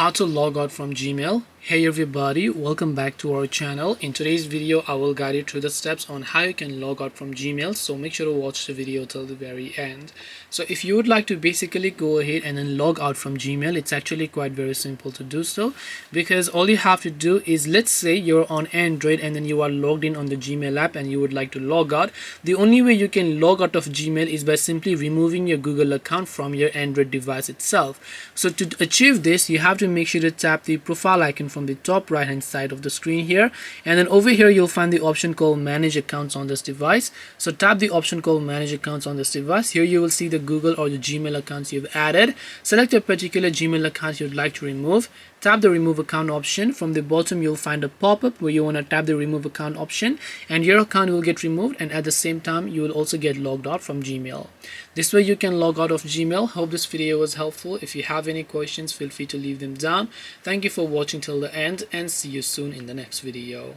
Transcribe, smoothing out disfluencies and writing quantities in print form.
how to log out from Gmail. Hey everybody, welcome back to our channel. In today's video I will guide you through the steps on how you can log out from Gmail, so make sure to watch the video till the very end. So if you would like to basically go ahead and then log out from Gmail, it's actually quite very simple to do so, because all you have to do is, let's say you're on Android and then you are logged in on the Gmail app and you would like to log out. The only way you can log out of Gmail is by simply removing your Google account from your Android device itself. So to achieve this, you have to make sure to tap the profile icon from the top right hand side of the screen here, and then over here you'll find the option called manage accounts on this device. So tap the option called manage accounts on this device. Here you will see the Google or the Gmail accounts you've added. Select a particular Gmail account you'd like to remove. Tap the remove account option. From the bottom you'll find a pop-up where you want to tap the remove account option, and your account will get removed, and at the same time you will also get logged out from Gmail. This way you can log out of Gmail. Hope this video was helpful. If you have any questions, feel free to leave them down. Thank you for watching till the end, and see you soon in the next video.